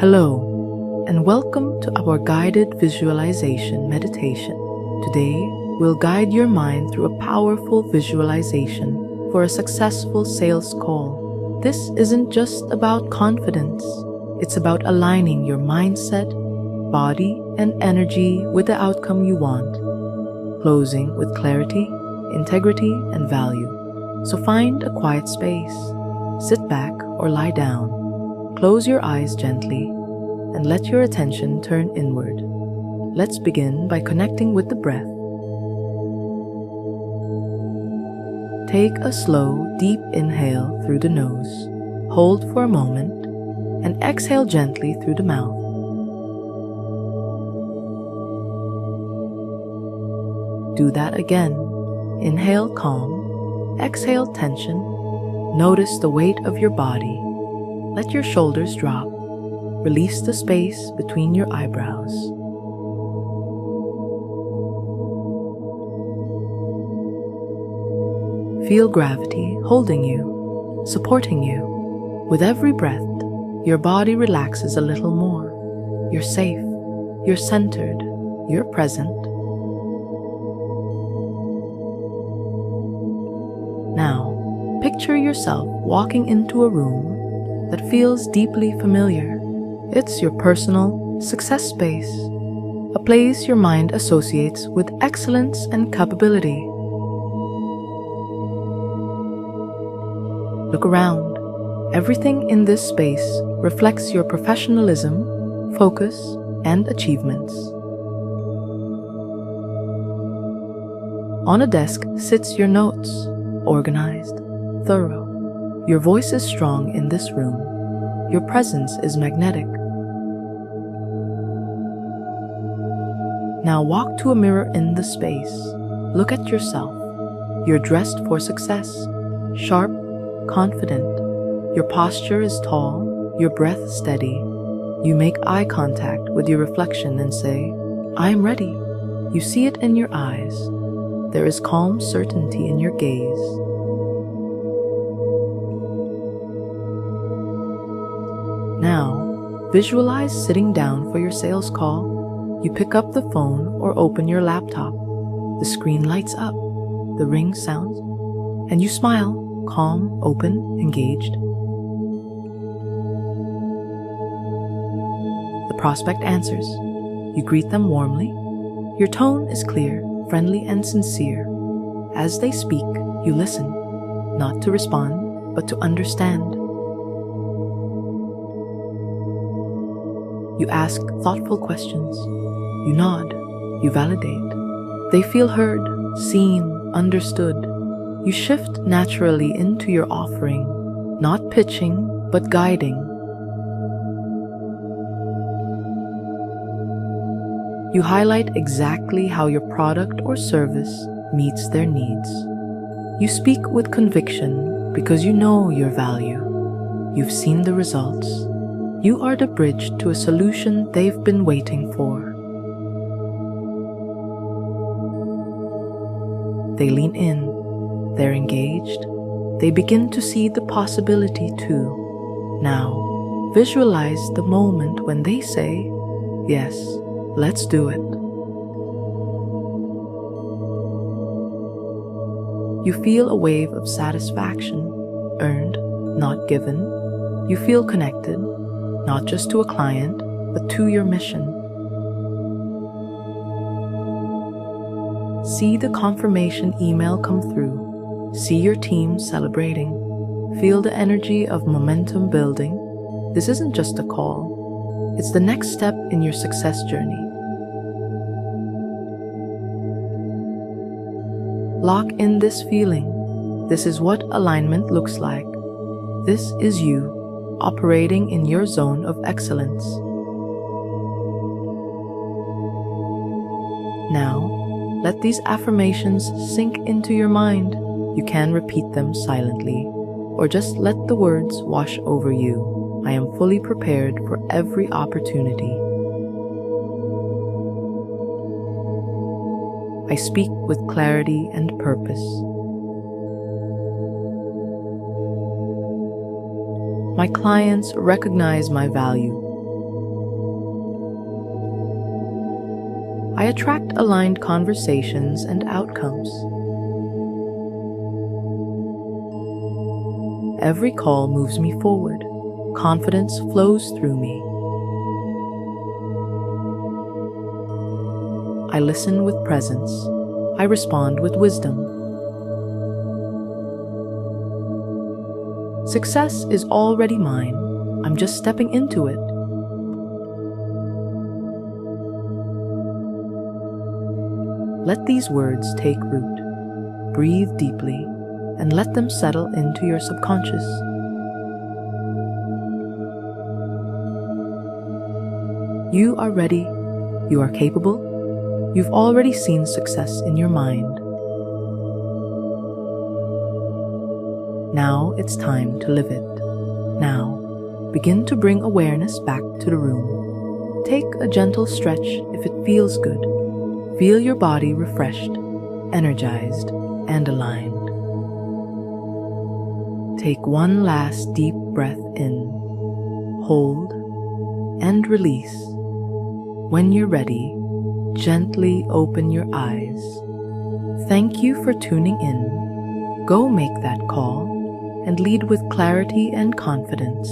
Hello, and welcome to our guided visualization meditation. Today, we'll guide your mind through a powerful visualization for a successful sales call. This isn't just about confidence, it's about aligning your mindset, body, and energy with the outcome you want, closing with clarity, integrity, and value. So find a quiet space, sit back or lie down. Close your eyes gently and let your attention turn inward. Let's begin by connecting with the breath. Take a slow, deep inhale through the nose. Hold for a moment and exhale gently through the mouth. Do that again. Inhale calm, exhale tension. Notice the weight of your body. Let your shoulders drop. Release the space between your eyebrows. Feel gravity holding you, supporting you. With every breath, your body relaxes a little more. You're safe, you're centered, you're present. Now, picture yourself walking into a room that feels deeply familiar. It's your personal success space, a place your mind associates with excellence and capability. Look around. Everything in this space reflects your professionalism, focus, and achievements. On a desk sits your notes, organized, thorough. Your voice is strong in this room. Your presence is magnetic. Now walk to a mirror in the space. Look at yourself. You're dressed for success, sharp, confident. Your posture is tall, your breath steady. You make eye contact with your reflection and say, "I'm ready." You see it in your eyes. There is calm certainty in your gaze. Now, visualize sitting down for your sales call. You pick up the phone or open your laptop. The screen lights up, the ring sounds, and you smile, calm, open, engaged. The prospect answers. You greet them warmly. Your tone is clear, friendly, and sincere. As they speak, you listen, not to respond, but to understand. You ask thoughtful questions. You nod. You validate. They feel heard, seen, understood. You shift naturally into your offering, not pitching, but guiding. You highlight exactly how your product or service meets their needs. You speak with conviction because you know your value. You've seen the results. You are the bridge to a solution they've been waiting for. They lean in, they're engaged, they begin to see the possibility too. Now, visualize the moment when they say, "Yes, let's do it." You feel a wave of satisfaction, earned, not given. You feel connected, not just to a client, but to your mission. See the confirmation email come through. See your team celebrating. Feel the energy of momentum building. This isn't just a call. It's the next step in your success journey. Lock in this feeling. This is what alignment looks like. This is you, operating in your zone of excellence. Now, let these affirmations sink into your mind. You can repeat them silently, or just let the words wash over you. I am fully prepared for every opportunity. I speak with clarity and purpose. My clients recognize my value. I attract aligned conversations and outcomes. Every call moves me forward. Confidence flows through me. I listen with presence. I respond with wisdom. Success is already mine. I'm just stepping into it. Let these words take root. Breathe deeply and let them settle into your subconscious. You are ready. You are capable. You've already seen success in your mind. Now it's time to live it. Now, begin to bring awareness back to the room. Take a gentle stretch if it feels good. Feel your body refreshed, energized, and aligned. Take one last deep breath in, hold, and release. When you're ready, gently open your eyes. Thank you for tuning in. Go make that call and lead with clarity and confidence.